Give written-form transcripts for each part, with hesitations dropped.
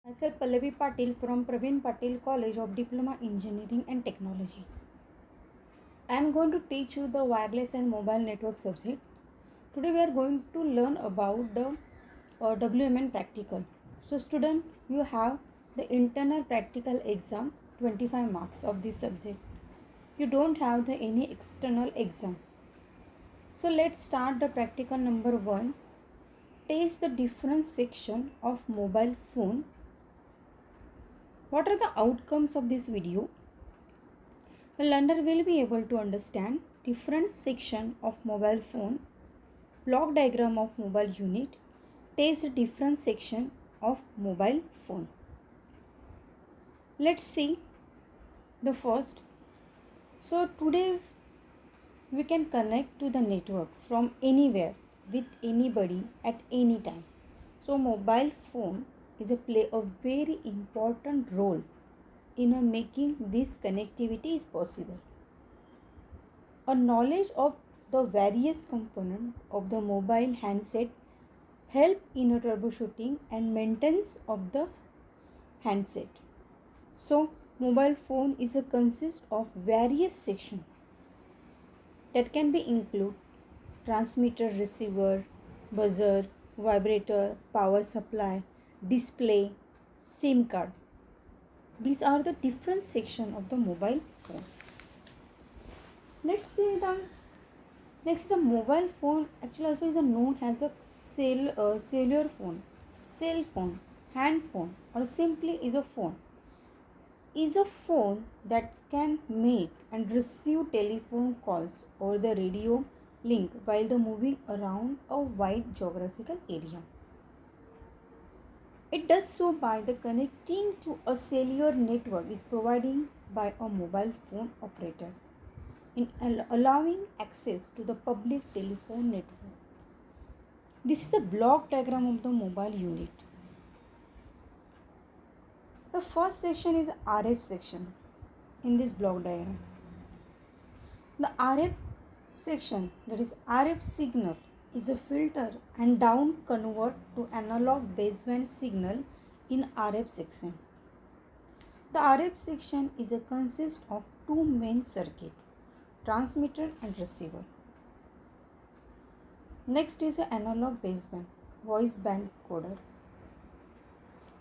Myself Pallavi Patil from Praveen Patil College of Diploma Engineering and Technology. I am going to teach you the wireless and mobile network subject. Today we are going to learn about the WMN practical. So student, you have the internal practical exam 25 marks of this subject. You don't have any external exam. So let's start the practical number 1. Test the different section of mobile phone. What are the outcomes of this video? The learner will be able to understand different section of mobile phone, block diagram of mobile unit, test different section of mobile phone. Let's see the first. So today we can connect to the network from anywhere with anybody at any time. So mobile phone is play a very important role in making this connectivity is possible. A knowledge of the various components of the mobile handset help in a troubleshooting and maintenance of the handset. So, mobile phone is a consist of various sections that can be include transmitter, receiver, buzzer, vibrator, power supply, display, SIM card. These are the different sections of the mobile phone. Let's see the next is a mobile phone. Actually, also is known as a cellular phone, cell phone, hand phone, or simply is a phone. Is a phone that can make and receive telephone calls over the radio link while the moving around a wide geographical area. It does so by the connecting to a cellular network is provided by a mobile phone operator in allowing access to the public telephone network. This is a block diagram of the mobile unit. The first section is RF section in this block diagram. The RF section, that is RF signal, is a filter and down convert to analog baseband signal in RF section. The RF section is a consist of two main circuit, transmitter and receiver. Next is an analog baseband, voice band coder.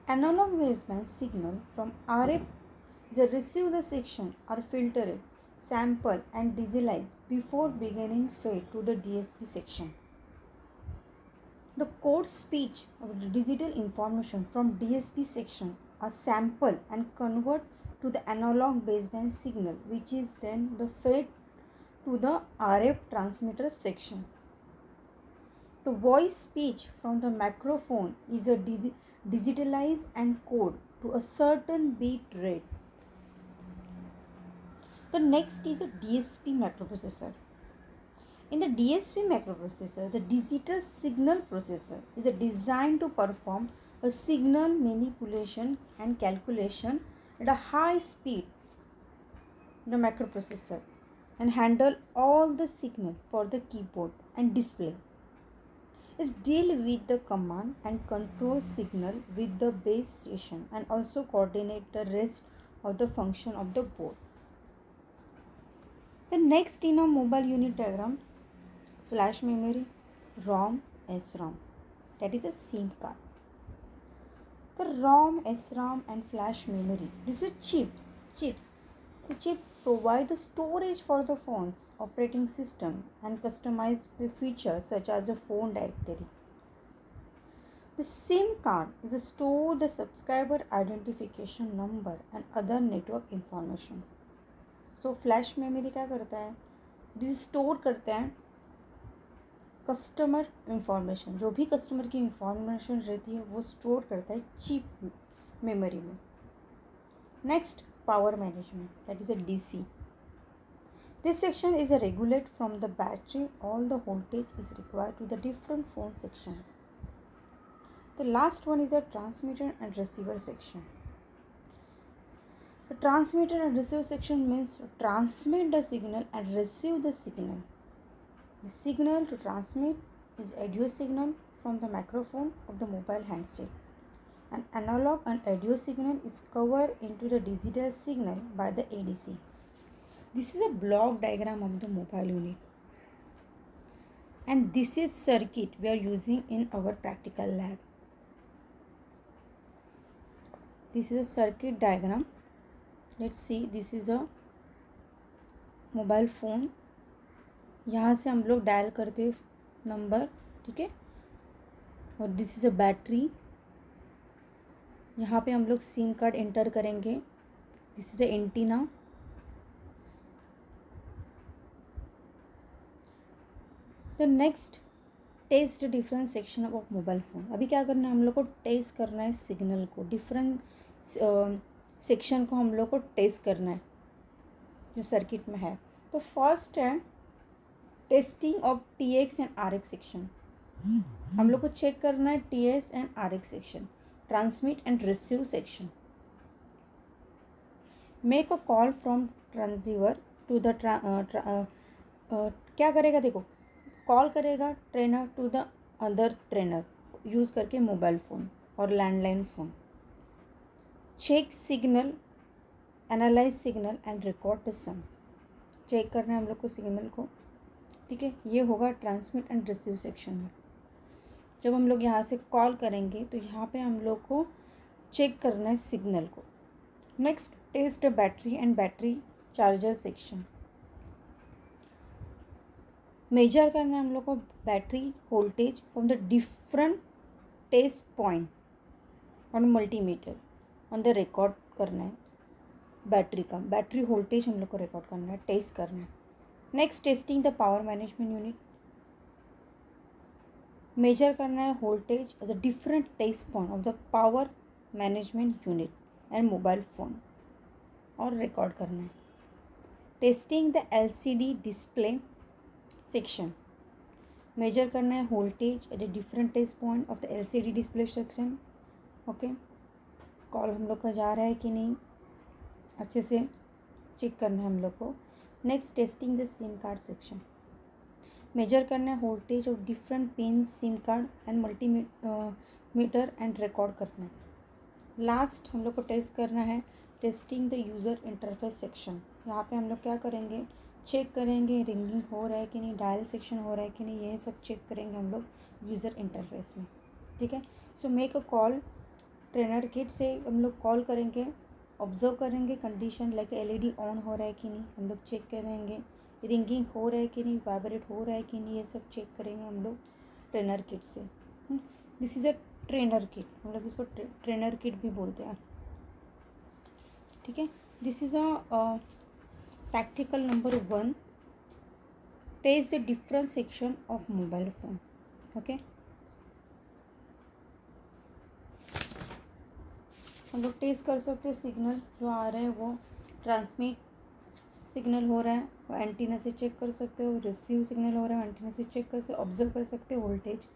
Analog baseband signal from RF is received the section are filtered, sampled and digitalized before beginning fade to the DSP section. The code speech of the digital information from DSP section are sampled and convert to the analog baseband signal, which is then the fed to the RF transmitter section. The voice speech from the microphone is a digitalized and code to a certain bit rate. The next is a DSP microprocessor. In the DSP microprocessor, the digital signal processor is designed to perform a signal manipulation and calculation at a high speed in the microprocessor and handle all the signal for the keyboard and display. Is deal with the command and control signal with the base station and also coordinate the rest of the function of the board. The next in a mobile unit diagram, flash memory, ROM, SROM, that is a SIM card. The ROM, SROM and flash memory, these are chips. The chip provide storage for the phone's operating system and customize the features such as a phone directory. The SIM card is to store the subscriber identification number and other network information. So flash memory क्या करता है, जिसे store करते हैं customer information, जो भी customer की information रहती है वो स्टोर करता है चिप मेमोरी में. Next, power management, that is a DC. This section is a regulate from the battery. All the voltage is required to the different phone section. The last one is a transmitter and receiver section. The transmitter and receiver section means transmit the signal and receive the signal. The signal to transmit is audio signal from the microphone of the mobile handset. An analog and audio signal is covered into the digital signal by the ADC. This is a block diagram of the mobile unit. And this is circuit we are using in our practical lab. This is a circuit diagram. Let's see, this is a mobile phone. यहाँ से हम लोग dial करते हैं number, ठीक है. और this is a battery. यहाँ पे हम लोग सिम कार्ड एंटर करेंगे. This is a antenna. The next taste different section of mobile phone. अभी क्या करना है, हम लोग को टेस्ट करना है सिग्नल को. डिफरेंट सेक्शन को हम लोग को टेस्ट करना है जो सर्किट में है. तो फर्स्ट है testing of TX and RX section. हम लोग को चेक करना है TS and RX section, transmit and receive section. Make a call from transceiver to the क्या करेगा, देखो कॉल करेगा trainer to the other trainer use करके मोबाइल फ़ोन और landline phone. Check signal, analyse signal and record the same. Check करना है हम लोग को सिग्नल को, ठीक है. ये होगा ट्रांसमिट एंड रिसीव सेक्शन में. जब हम लोग यहाँ से कॉल करेंगे तो यहाँ पे हम लोग को चेक करना है सिग्नल को. Next test the battery and battery charger section. Measure करना है हम लोग को battery voltage from the different test point on multimeter on the record करना है बैटरी का. बैटरी वोल्टेज हम लोग को रिकॉर्ड करना है, टेस्ट करना है. Next testing the power management unit. Measure करना है voltage as a different test point of the power management unit and mobile phone और रिकॉर्ड करना है. Testing the LCD display section. Measure करना है voltage at a different test point of the LCD display section. Okay, call हम लोग का जा रहा है कि नहीं अच्छे से चेक करना है हम लोग को. Next testing the SIM card section. Measure करना है voltage of different pin SIM card and multimeter and record करना है. लास्ट हम लोग को टेस्ट करना है testing the user interface section. यहाँ पे हम लोग क्या करेंगे, चेक करेंगे रिंगिंग हो रहा है कि नहीं, डायल सेक्शन हो रहा है कि नहीं, ये सब चेक करेंगे हम लोग यूज़र इंटरफेस में, ठीक है. So make a call. Trainer kit से हम लोग कॉल करेंगे, ऑब्जर्व करेंगे कंडीशन लाइक LED ऑन हो रहा है कि नहीं, हम लोग चेक करेंगे. रिंगिंग हो रहा है कि नहीं, वाइब्रेट हो रहा है कि नहीं, ये सब चेक करेंगे हम लोग ट्रेनर किट से. This is a trainer kit. हम लोग इसको ट्रेनर किट भी बोलते हैं, ठीक है. This is a practical number 1. Taste the different section of mobile phone. Okay, हम लोग टेस्ट कर सकते हो सिग्नल जो आ रहा है वो ट्रांसमिट सिग्नल हो रहा है वो एंटीना से चेक कर सकते हो. रिसीव सिग्नल हो रहा है एंटीना से चेक कर सकते हो. ऑब्जर्व कर सकते हो वोल्टेज.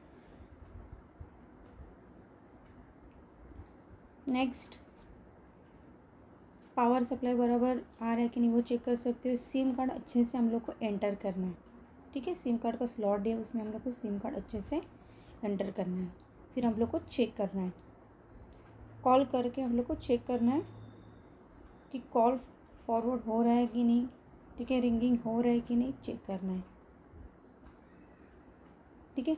नेक्स्ट पावर सप्लाई बराबर आ रहा है कि नहीं वो चेक कर सकते हो. सिम कार्ड अच्छे से हम लोग को एंटर करना है, ठीक है. सिम कार्ड का स्लॉट है, उसमें हम लोग को सिम कार्ड अच्छे से एंटर करना है. फिर हम लोग को चेक करना है, कॉल करके हम लोग को चेक करना है कि कॉल फॉरवर्ड हो रहा है कि नहीं, ठीक है. रिंगिंग हो रहा है कि नहीं चेक करना है, ठीक है.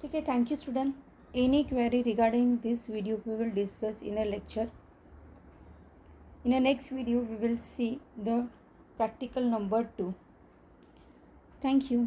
ठीक है. Thank you student. Any query regarding this video we will discuss in a lecture. In the next video, we will see the practical number 2. Thank you.